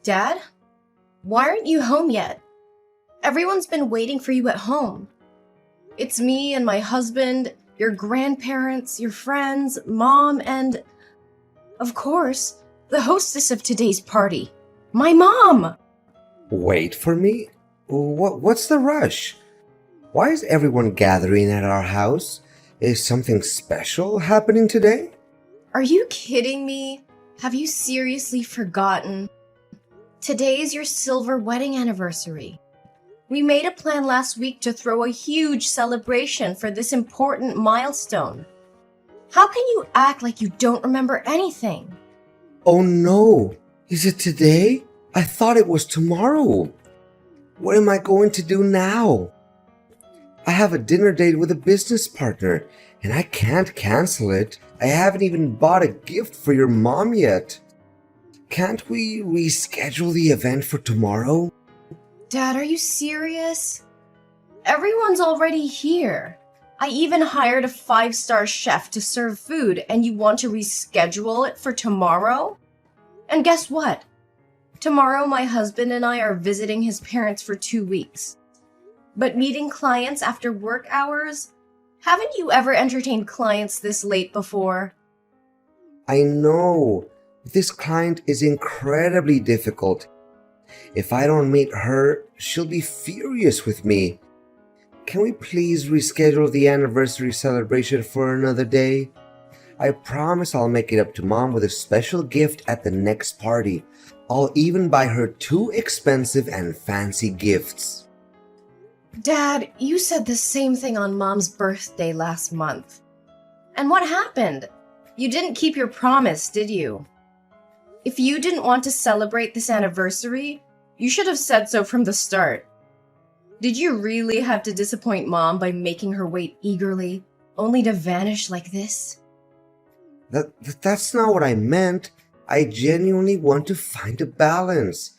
Dad? Why aren't you home yet? Everyone's been waiting for you at home. It's me and my husband, your grandparents, your friends, mom, and, of course, the hostess of today's party, my mom! Wait for me? What's the rush? Why is everyone gathering at our house? Is something special happening today? Are you kidding me? Have you seriously forgotten? Today is your silver wedding anniversary. We made a plan last week to throw a huge celebration for this important milestone. How can you act like you don't remember anything? Oh no! Is it today? I thought it was tomorrow. What am I going to do now? I have a dinner date with a business partner, and I can't cancel it. I haven't even bought a gift for your mom yet. Can't we reschedule the event for tomorrow? Dad, are you serious? Everyone's already here. I even hired a 5-star chef to serve food, and you want to reschedule it for tomorrow? And guess what? Tomorrow, my husband and I are visiting his parents for 2 weeks. But meeting clients after work hours? Haven't you ever entertained clients this late before? I know. This client is incredibly difficult. If I don't meet her, she'll be furious with me. Can we please reschedule the anniversary celebration for another day? I promise I'll make it up to Mom with a special gift at the next party. I'll even buy her 2 expensive and fancy gifts. Dad, you said the same thing on Mom's birthday last month. And what happened? You didn't keep your promise, did you? If you didn't want to celebrate this anniversary, you should have said so from the start. Did you really have to disappoint Mom by making her wait eagerly, only to vanish like this? That's not what I meant. I genuinely want to find a balance.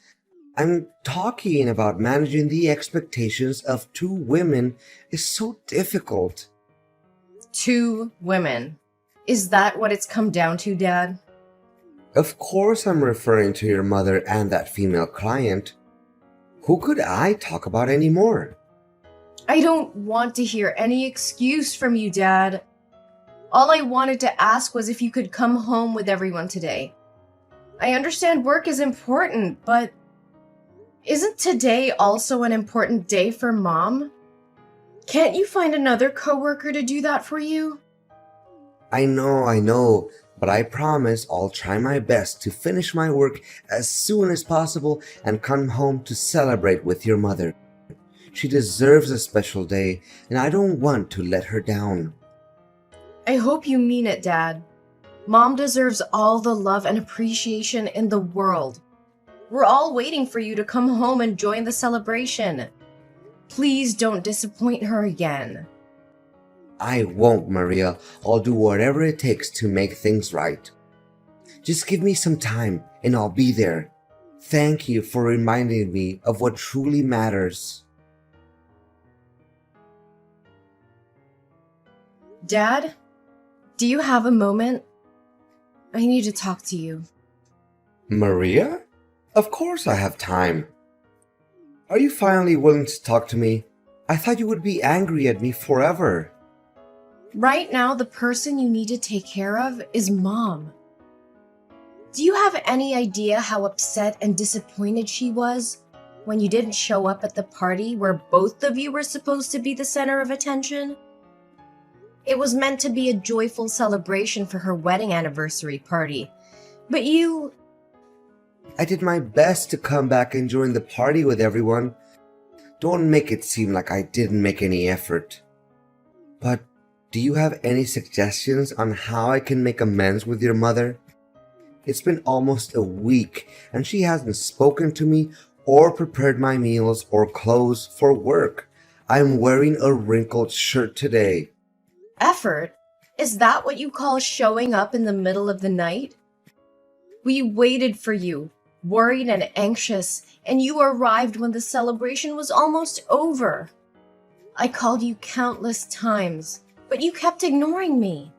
I'm talking about managing the expectations of 2 women is so difficult. 2 women. Is that what it's come down to, Dad? Of course I'm referring to your mother and that female client. Who could I talk about anymore? I don't want to hear any excuse from you, Dad. All I wanted to ask was if you could come home with everyone today. I understand work is important, but isn't today also an important day for Mom? Can't you find another coworker to do that for you? I know, but I promise I'll try my best to finish my work as soon as possible and come home to celebrate with your mother. She deserves a special day, and I don't want to let her down. I hope you mean it, Dad. Mom deserves all the love and appreciation in the world. We're all waiting for you to come home and join the celebration. Please don't disappoint her again. I won't, Maria. I'll do whatever it takes to make things right. Just give me some time, and I'll be there. Thank you for reminding me of what truly matters. Dad, do you have a moment? I need to talk to you. Maria? Of course I have time. Are you finally willing to talk to me? I thought you would be angry at me forever. Right now, the person you need to take care of is Mom. Do you have any idea how upset and disappointed she was when you didn't show up at the party where both of you were supposed to be the center of attention? It was meant to be a joyful celebration for her wedding anniversary party, but you... I did my best to come back and join the party with everyone. Don't make it seem like I didn't make any effort. But do you have any suggestions on how I can make amends with your mother? It's been almost a week and she hasn't spoken to me or prepared my meals or clothes for work. I'm wearing a wrinkled shirt today. Effort? Is that what you call showing up in the middle of the night? We waited for you, worried and anxious, and you arrived when the celebration was almost over. I called you countless times, but you kept ignoring me.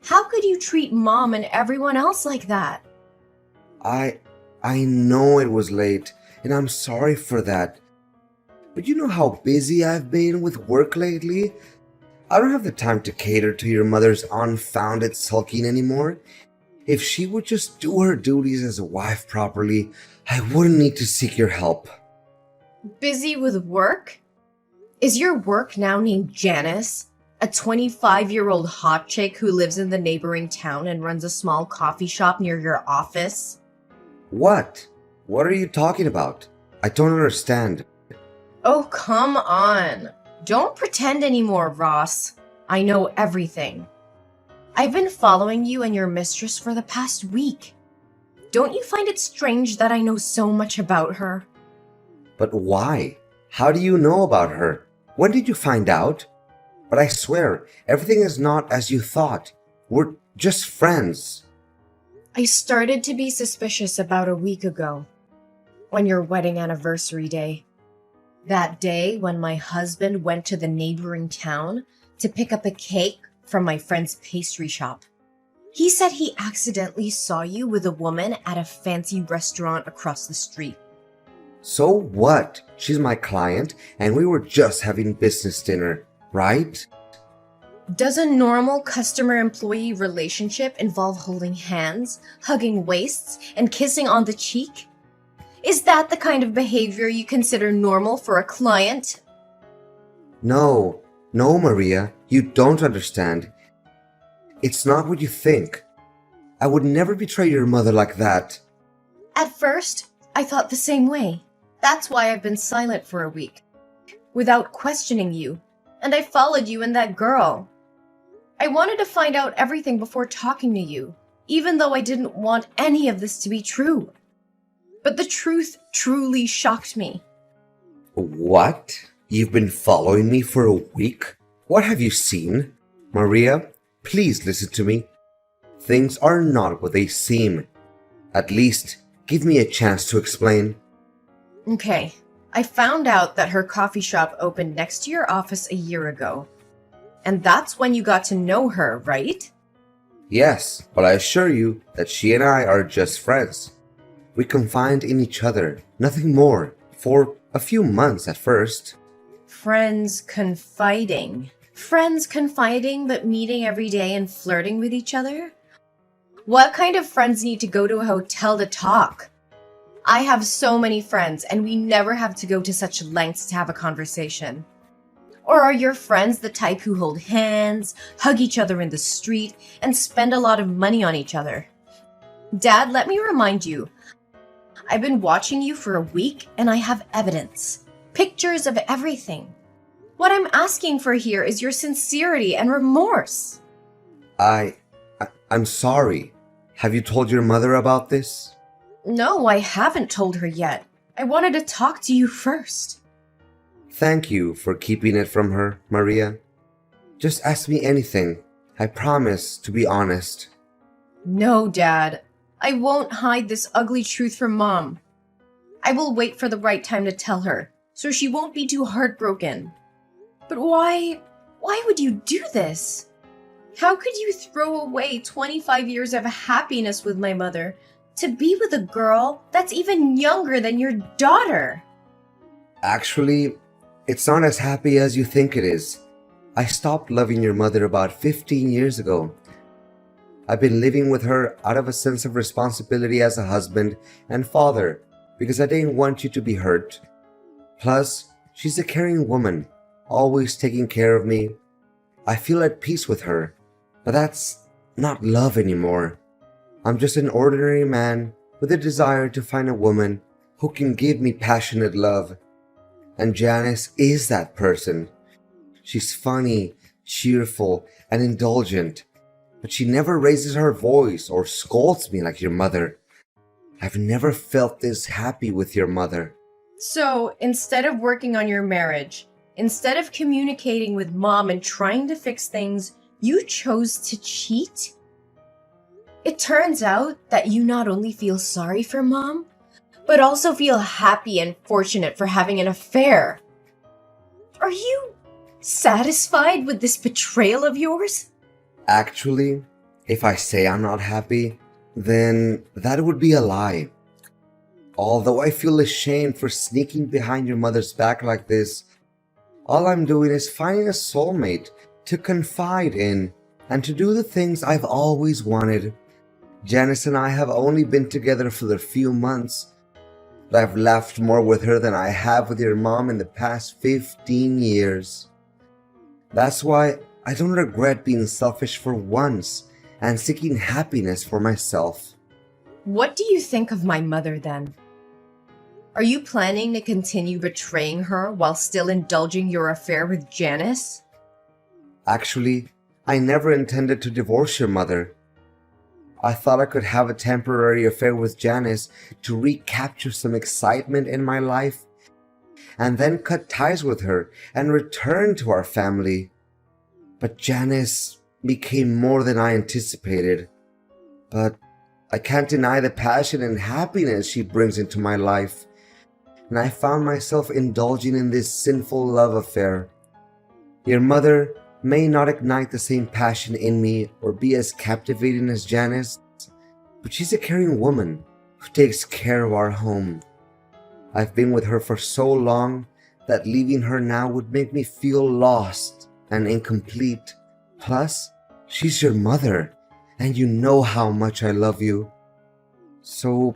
How could you treat Mom and everyone else like that? I I know it was late, and I'm sorry for that. But you know how busy I've been with work lately? I don't have the time to cater to your mother's unfounded sulking anymore. If she would just do her duties as a wife properly, I wouldn't need to seek your help. Busy with work? Is your work now named Janice? A 25-year-old hot chick who lives in the neighboring town and runs a small coffee shop near your office? What? What are you talking about? I don't understand. Oh, come on. Don't pretend anymore, Ross. I know everything. I've been following you and your mistress for the past week. Don't you find it strange that I know so much about her? But why? How do you know about her? When did you find out? But I swear, everything is not as you thought. We're just friends. I started to be suspicious about a week ago, on your wedding anniversary day. That day when my husband went to the neighboring town to pick up a cake from my friend's pastry shop. He said he accidentally saw you with a woman at a fancy restaurant across the street. So what? She's my client, and we were just having business dinner, right? Does a normal customer-employee relationship involve holding hands, hugging waists, and kissing on the cheek? Is that the kind of behavior you consider normal for a client? No, Maria, you don't understand. It's not what you think. I would never betray your mother like that. At first, I thought the same way. That's why I've been silent for a week, without questioning you, and I followed you and that girl. I wanted to find out everything before talking to you, even though I didn't want any of this to be true. But the truth truly shocked me. What? You've been following me for a week? What have you seen? Maria, please listen to me. Things are not what they seem. At least, give me a chance to explain. Okay, I found out that her coffee shop opened next to your office a year ago. And that's when you got to know her, right? Yes, but I assure you that she and I are just friends. We confide in each other, nothing more, for a few months at first. Friends confiding. Friends confiding but meeting every day and flirting with each other? What kind of friends need to go to a hotel to talk? I have so many friends and we never have to go to such lengths to have a conversation. Or are your friends the type who hold hands, hug each other in the street, and spend a lot of money on each other? Dad, let me remind you, I've been watching you for a week and I have evidence. Pictures of everything. What I'm asking for here is your sincerity and remorse. I'm sorry. Have you told your mother about this? No, I haven't told her yet. I wanted to talk to you first. Thank you for keeping it from her, Maria. Just ask me anything. I promise to be honest. No, Dad. I won't hide this ugly truth from Mom. I will wait for the right time to tell her, so she won't be too heartbroken. But why would you do this? How could you throw away 25 years of happiness with my mother to be with a girl that's even younger than your daughter? Actually, it's not as happy as you think it is. I stopped loving your mother about 15 years ago. I've been living with her out of a sense of responsibility as a husband and father because I didn't want you to be hurt. Plus, she's a caring woman, always taking care of me. I feel at peace with her, but that's not love anymore. I'm just an ordinary man with a desire to find a woman who can give me passionate love. And Janice is that person. She's funny, cheerful, and indulgent, but she never raises her voice or scolds me like your mother. I've never felt this happy with your mother. So, instead of working on your marriage, instead of communicating with Mom and trying to fix things, you chose to cheat? It turns out that you not only feel sorry for Mom, but also feel happy and fortunate for having an affair. Are you satisfied with this betrayal of yours? Actually, if I say I'm not happy, then that would be a lie. Although I feel ashamed for sneaking behind your mother's back like this, all I'm doing is finding a soulmate to confide in and to do the things I've always wanted. Janice and I have only been together for a few months, but I've laughed more with her than I have with your mom in the past 15 years. That's why I don't regret being selfish for once and seeking happiness for myself. What do you think of my mother then? Are you planning to continue betraying her while still indulging your affair with Janice? Actually, I never intended to divorce your mother. I thought I could have a temporary affair with Janice to recapture some excitement in my life, and then cut ties with her and return to our family. But Janice became more than I anticipated. But I can't deny the passion and happiness she brings into my life, and I found myself indulging in this sinful love affair. Your mother may not ignite the same passion in me or be as captivating as Janice, but she's a caring woman who takes care of our home. I've been with her for so long that leaving her now would make me feel lost and incomplete. Plus, she's your mother, and you know how much I love you. So,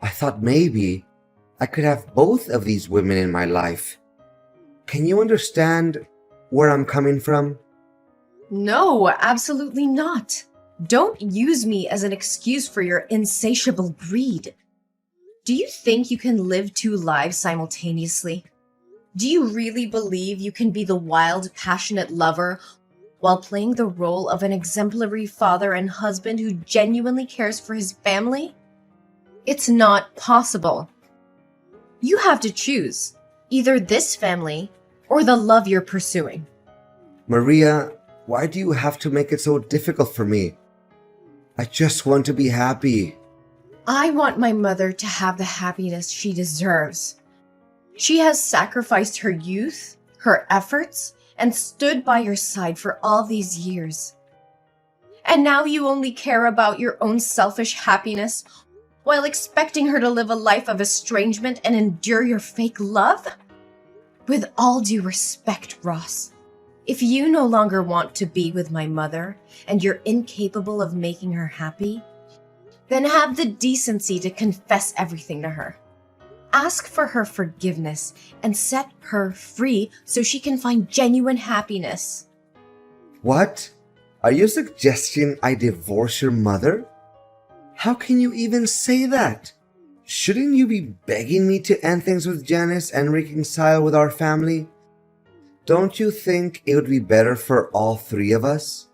I thought maybe I could have both of these women in my life. Can you understand where I'm coming from? No, absolutely not. Don't use me as an excuse for your insatiable greed. Do you think you can live two lives simultaneously? Do you really believe you can be the wild, passionate lover while playing the role of an exemplary father and husband who genuinely cares for his family? It's not possible. You have to choose either this family or the love you're pursuing. Maria, why do you have to make it so difficult for me? I just want to be happy. I want my mother to have the happiness she deserves. She has sacrificed her youth, her efforts, and stood by your side for all these years. And now you only care about your own selfish happiness while expecting her to live a life of estrangement and endure your fake love? With all due respect, Ross, if you no longer want to be with my mother and you're incapable of making her happy, then have the decency to confess everything to her. Ask for her forgiveness and set her free so she can find genuine happiness. What? Are you suggesting I divorce your mother? How can you even say that? Shouldn't you be begging me to end things with Janice and reconcile with our family? Don't you think it would be better for all three of us?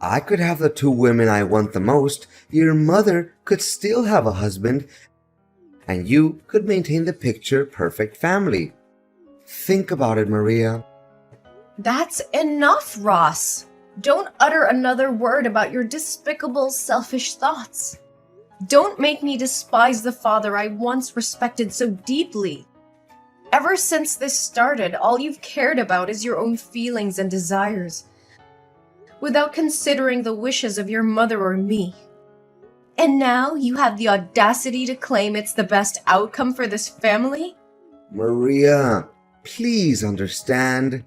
I could have the two women I want the most, your mother could still have a husband, and you could maintain the picture-perfect family. Think about it, Maria. That's enough, Ross. Don't utter another word about your despicable, selfish thoughts. Don't make me despise the father I once respected so deeply. Ever since this started, all you've cared about is your own feelings and desires, without considering the wishes of your mother or me. And now you have the audacity to claim it's the best outcome for this family? Maria, please understand.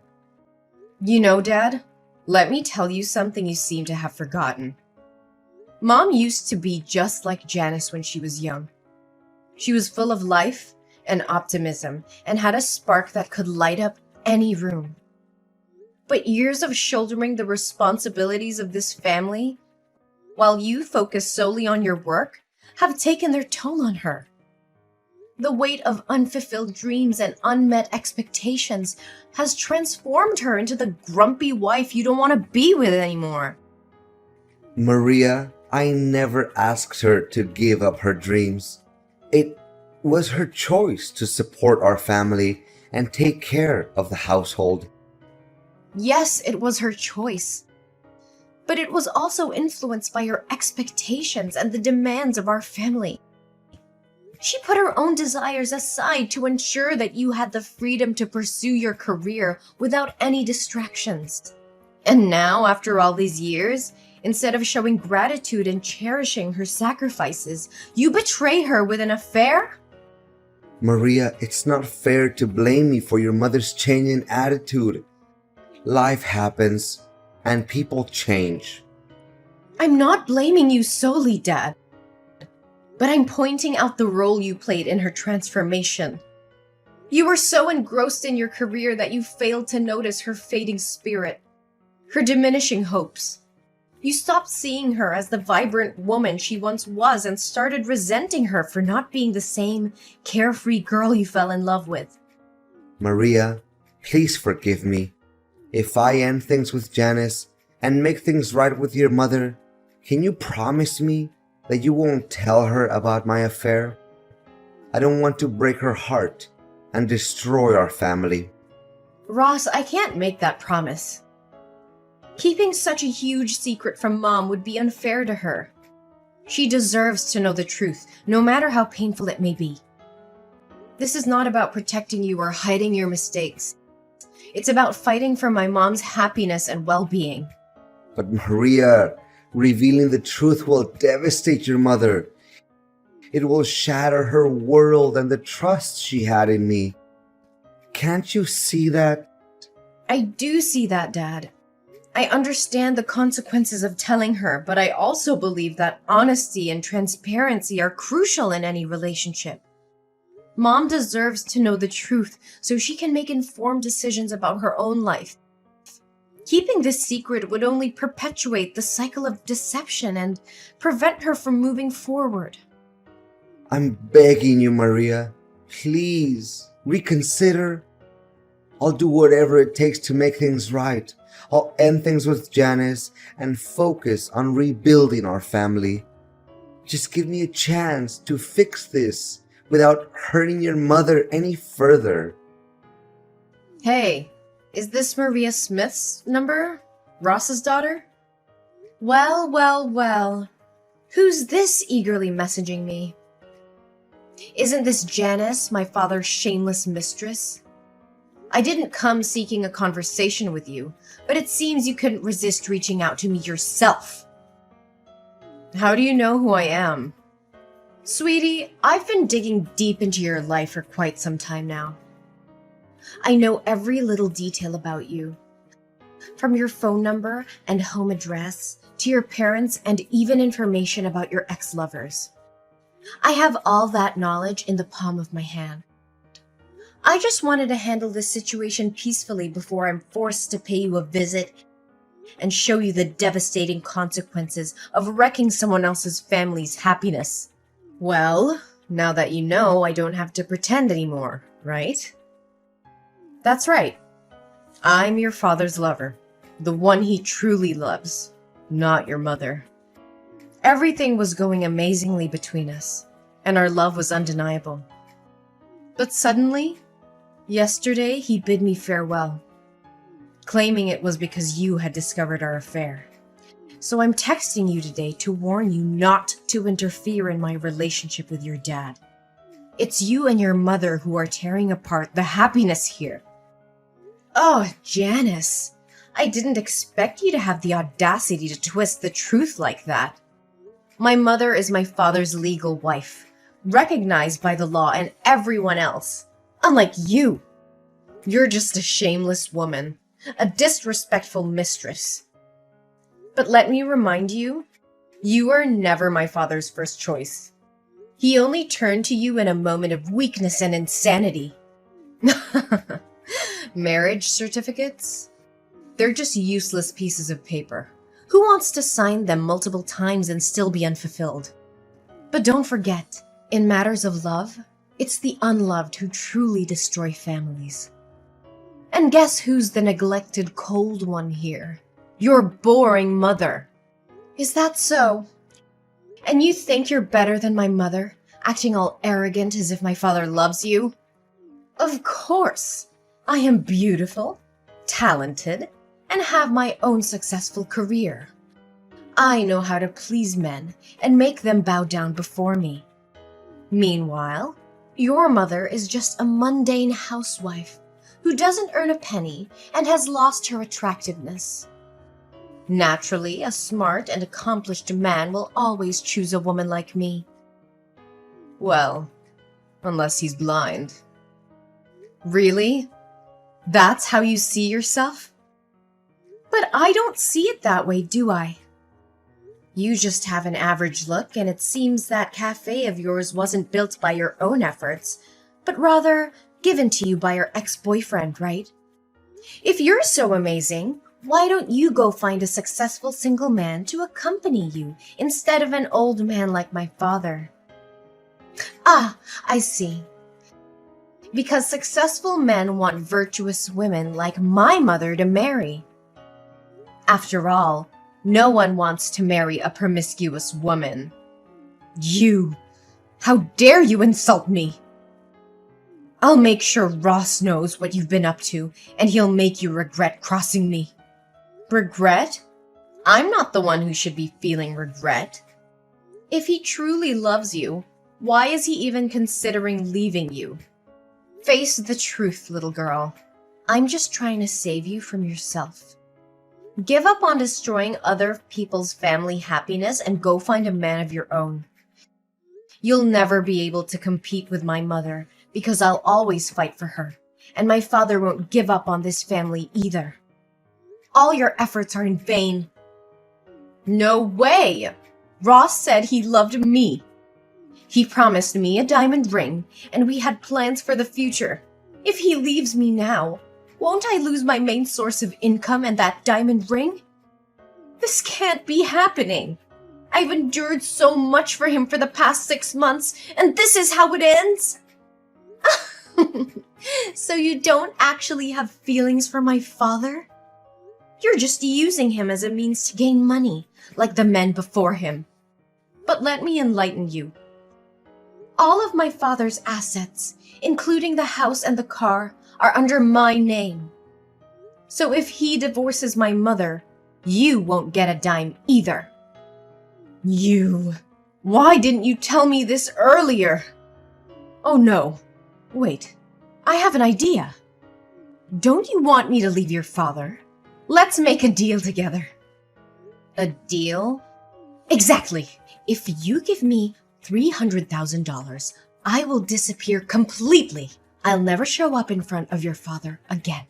You know, Dad, let me tell you something you seem to have forgotten. Mom used to be just like Janice when she was young. She was full of life and optimism and had a spark that could light up any room. But years of shouldering the responsibilities of this family, while you focus solely on your work, have taken their toll on her. The weight of unfulfilled dreams and unmet expectations has transformed her into the grumpy wife you don't want to be with anymore. Maria, I never asked her to give up her dreams. It was her choice to support our family and take care of the household. Yes, it was her choice. But it was also influenced by her expectations and the demands of our family. She put her own desires aside to ensure that you had the freedom to pursue your career without any distractions. And now, after all these years, instead of showing gratitude and cherishing her sacrifices, you betray her with an affair? Maria, it's not fair to blame me for your mother's change in attitude. Life happens, and people change. I'm not blaming you solely, Dad. But I'm pointing out the role you played in her transformation. You were so engrossed in your career that you failed to notice her fading spirit, her diminishing hopes. You stopped seeing her as the vibrant woman she once was and started resenting her for not being the same carefree girl you fell in love with. Maria, please forgive me. If I end things with Janice and make things right with your mother, can you promise me that you won't tell her about my affair? I don't want to break her heart and destroy our family. Ross, I can't make that promise. Keeping such a huge secret from Mom would be unfair to her. She deserves to know the truth, no matter how painful it may be. This is not about protecting you or hiding your mistakes. It's about fighting for my mom's happiness and well-being. But Maria, revealing the truth will devastate your mother. It will shatter her world and the trust she had in me. Can't you see that? I do see that, Dad. I understand the consequences of telling her, but I also believe that honesty and transparency are crucial in any relationship. Mom deserves to know the truth so she can make informed decisions about her own life. Keeping this secret would only perpetuate the cycle of deception and prevent her from moving forward. I'm begging you, Maria. Please, reconsider. I'll do whatever it takes to make things right. I'll end things with Janice and focus on rebuilding our family. Just give me a chance to fix this without hurting your mother any further. Hey, is this Maria Smith's number? Ross's daughter? Well. Who's this eagerly messaging me? Isn't this Janice, my father's shameless mistress? I didn't come seeking a conversation with you, but it seems you couldn't resist reaching out to me yourself. How do you know who I am? Sweetie, I've been digging deep into your life for quite some time now. I know every little detail about you, from your phone number and home address to your parents and even information about your ex-lovers. I have all that knowledge in the palm of my hand. I just wanted to handle this situation peacefully before I'm forced to pay you a visit and show you the devastating consequences of wrecking someone else's family's happiness. Well, now that you know, I don't have to pretend anymore, right? That's right. I'm your father's lover, the one he truly loves, not your mother. Everything was going amazingly between us, and our love was undeniable. But suddenly, yesterday he bid me farewell, claiming it was because you had discovered our affair. So I'm texting you today to warn you not to interfere in my relationship with your dad. It's you and your mother who are tearing apart the happiness here. Oh, Janice, I didn't expect you to have the audacity to twist the truth like that. My mother is my father's legal wife, recognized by the law and everyone else. Unlike you. You're just a shameless woman, a disrespectful mistress. But let me remind you, you were never my father's first choice. He only turned to you in a moment of weakness and insanity. Marriage certificates? They're just useless pieces of paper. Who wants to sign them multiple times and still be unfulfilled? But don't forget, in matters of love, it's the unloved who truly destroy families. And guess who's the neglected cold one here? Your boring mother. Is that so? And you think you're better than my mother, acting all arrogant as if my father loves you? Of course. I am beautiful, talented, and have my own successful career. I know how to please men and make them bow down before me. Meanwhile, your mother is just a mundane housewife who doesn't earn a penny and has lost her attractiveness. Naturally, a smart and accomplished man will always choose a woman like me. Well, Unless he's blind. Really? That's how you see yourself? But I don't see it that way, do I? You just have an average look, and it seems that cafe of yours wasn't built by your own efforts, but rather given to you by your ex-boyfriend, right? If you're so amazing, why don't you go find a successful single man to accompany you instead of an old man like my father? Ah, I see. Because successful men want virtuous women like my mother to marry. After all, no one wants to marry a promiscuous woman. You! How dare you insult me! I'll make sure Ross knows what you've been up to, and he'll make you regret crossing me. Regret? I'm not the one who should be feeling regret. If he truly loves you, why is he even considering leaving you? Face the truth, little girl. I'm just trying to save you from yourself. Give up on destroying other people's family happiness and go find a man of your own. You'll never be able to compete with my mother because I'll always fight for her, and my father won't give up on this family either. All your efforts are in vain. No way! Ross said he loved me. He promised me a diamond ring, and we had plans for the future. If he leaves me now, won't I lose my main source of income and that diamond ring? This can't be happening. I've endured so much for him for the past 6 months, and this is how it ends? So you don't actually have feelings for my father? You're just using him as a means to gain money, like the men before him. But let me enlighten you. All of my father's assets, including the house and the car, are under my name. So if he divorces my mother, you won't get a dime either. You! Why didn't you tell me this earlier? Oh no. Wait. I have an idea. Don't you want me to leave your father? Let's make a deal together. A deal? Exactly. If you give me $300,000, I will disappear completely. I'll never show up in front of your father again.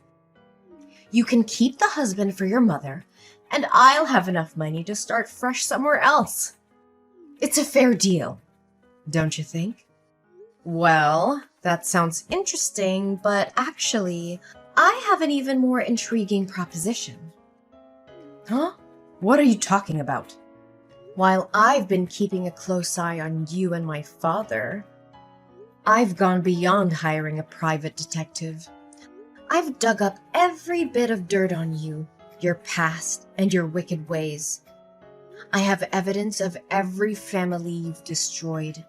You can keep the husband for your mother, and I'll have enough money to start fresh somewhere else. It's a fair deal, don't you think? Well, that sounds interesting, but actually, I have an even more intriguing proposition. Huh? What are you talking about? While I've been keeping a close eye on you and my father, I've gone beyond hiring a private detective. I've dug up every bit of dirt on you, your past, and your wicked ways. I have evidence of every family you've destroyed,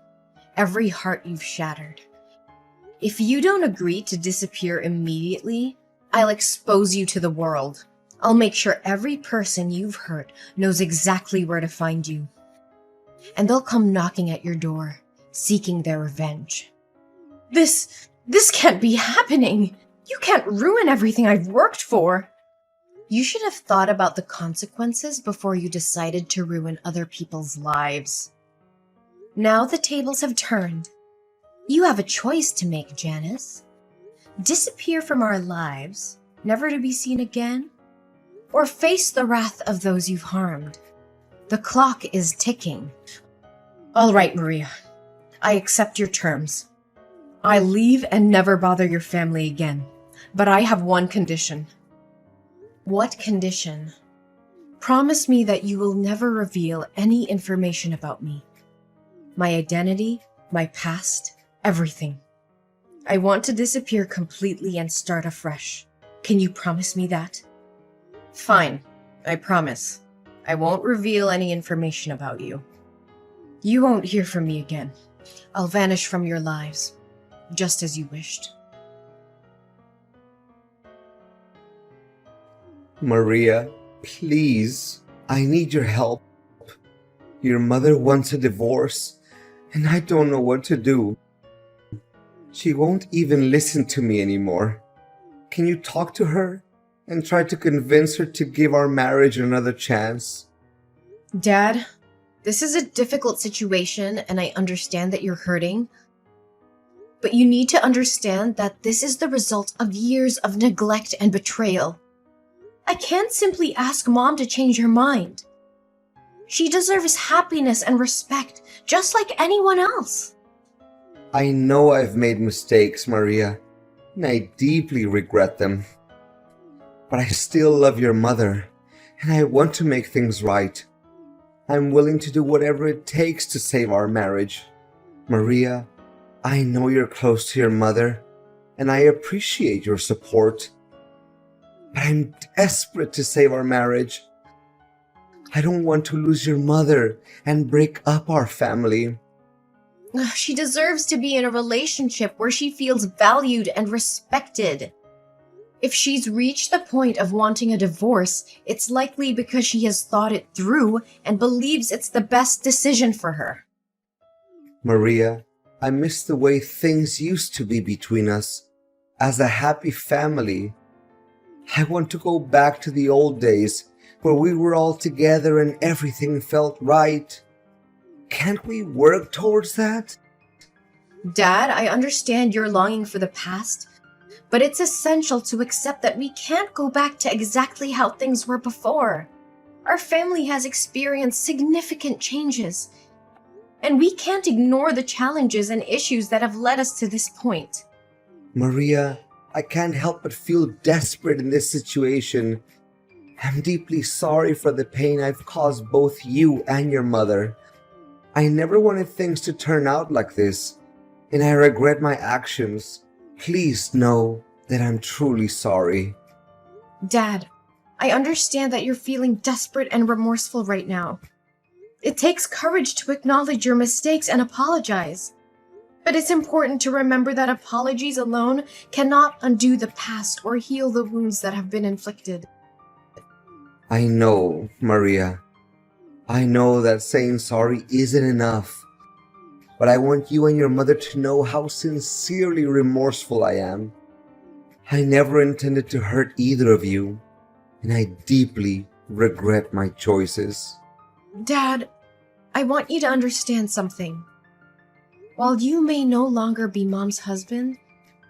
every heart you've shattered. If you don't agree to disappear immediately, I'll expose you to the world. I'll make sure every person you've hurt knows exactly where to find you. And they'll come knocking at your door, seeking their revenge. This can't be happening! You can't ruin everything I've worked for! You should have thought about the consequences before you decided to ruin other people's lives. Now the tables have turned. You have a choice to make, Janice. Disappear from our lives, never to be seen again, or face the wrath of those you've harmed. The clock is ticking. All right, Maria. I accept your terms. I leave and never bother your family again. But I have one condition. What condition? Promise me that you will never reveal any information about me. My identity, my past, everything. I want to disappear completely and start afresh. Can you promise me that? Fine, I promise. I won't reveal any information about you. You won't hear from me again. I'll vanish from your lives, just as you wished. Maria, please, I need your help. Your mother wants a divorce, and I don't know what to do. She won't even listen to me anymore. Can you talk to her and try to convince her to give our marriage another chance? Dad, this is a difficult situation, and I understand that you're hurting. But you need to understand that this is the result of years of neglect and betrayal. I can't simply ask Mom to change her mind. She deserves happiness and respect, just like anyone else. I know I've made mistakes, Maria, and I deeply regret them. But I still love your mother, and I want to make things right. I'm willing to do whatever it takes to save our marriage. Maria, I know you're close to your mother, and I appreciate your support. But I'm desperate to save our marriage. I don't want to lose your mother and break up our family. She deserves to be in a relationship where she feels valued and respected. If she's reached the point of wanting a divorce, it's likely because she has thought it through and believes it's the best decision for her. Maria, I miss the way things used to be between us. As a happy family, I want to go back to the old days where we were all together and everything felt right. Can't we work towards that? Dad, I understand you're longing for the past, but it's essential to accept that we can't go back to exactly how things were before. Our family has experienced significant changes, and we can't ignore the challenges and issues that have led us to this point. Maria, I can't help but feel desperate in this situation. I'm deeply sorry for the pain I've caused both you and your mother. I never wanted things to turn out like this, and I regret my actions. Please know that I'm truly sorry. Dad, I understand that you're feeling desperate and remorseful right now. It takes courage to acknowledge your mistakes and apologize. But it's important to remember that apologies alone cannot undo the past or heal the wounds that have been inflicted. I know, Maria. I know that saying sorry isn't enough. But I want you and your mother to know how sincerely remorseful I am. I never intended to hurt either of you, and I deeply regret my choices. Dad, I want you to understand something. While you may no longer be Mom's husband,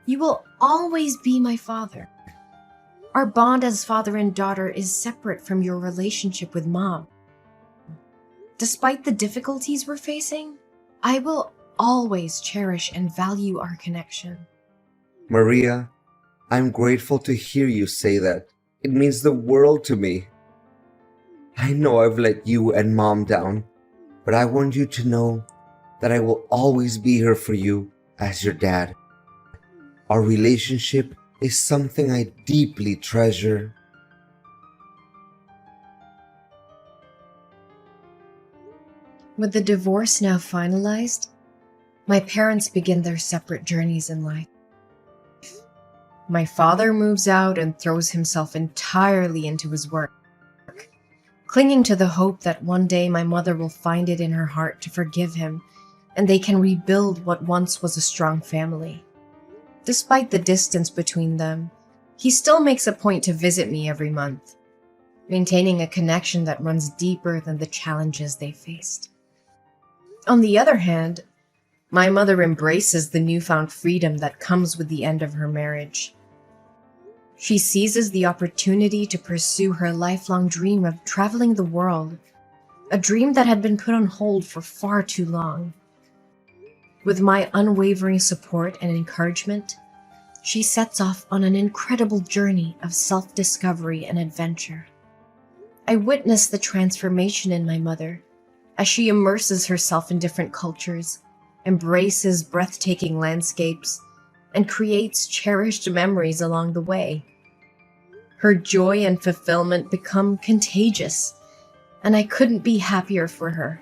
you will always be my father. Our bond as father and daughter is separate from your relationship with Mom. Despite the difficulties we're facing, I will always cherish and value our connection. Maria, I'm grateful to hear you say that. It means the world to me. I know I've let you and Mom down, but I want you to know that I will always be here for you as your dad. Our relationship is something I deeply treasure. With the divorce now finalized, my parents begin their separate journeys in life. My father moves out and throws himself entirely into his work, clinging to the hope that one day my mother will find it in her heart to forgive him and they can rebuild what once was a strong family. Despite the distance between them, he still makes a point to visit me every month, maintaining a connection that runs deeper than the challenges they faced. On the other hand, my mother embraces the newfound freedom that comes with the end of her marriage. She seizes the opportunity to pursue her lifelong dream of traveling the world, a dream that had been put on hold for far too long. With my unwavering support and encouragement, she sets off on an incredible journey of self-discovery and adventure. I witness the transformation in my mother as she immerses herself in different cultures, embraces breathtaking landscapes, and creates cherished memories along the way. Her joy and fulfillment become contagious, and I couldn't be happier for her.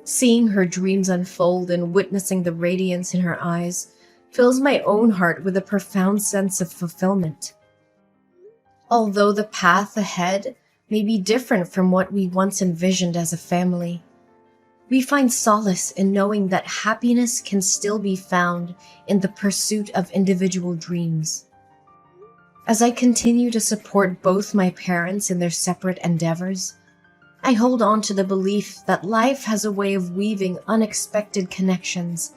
Seeing her dreams unfold and witnessing the radiance in her eyes fills my own heart with a profound sense of fulfillment. Although the path ahead may be different from what we once envisioned as a family, we find solace in knowing that happiness can still be found in the pursuit of individual dreams. As I continue to support both my parents in their separate endeavors, I hold on to the belief that life has a way of weaving unexpected connections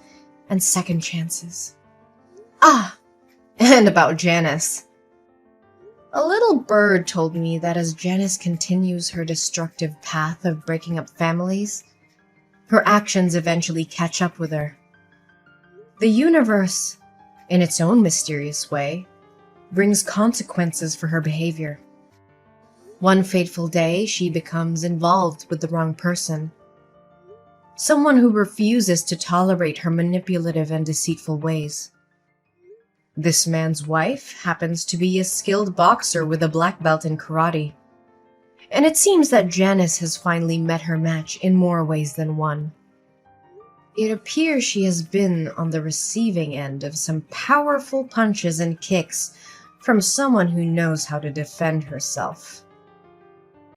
and second chances. Ah, and about Janice. A little bird told me that as Janice continues her destructive path of breaking up families, her actions eventually catch up with her. The universe, in its own mysterious way, brings consequences for her behavior. One fateful day, she becomes involved with the wrong person. Someone who refuses to tolerate her manipulative and deceitful ways. This man's wife happens to be a skilled boxer with a black belt in karate. And it seems that Janice has finally met her match in more ways than one. It appears she has been on the receiving end of some powerful punches and kicks from someone who knows how to defend herself.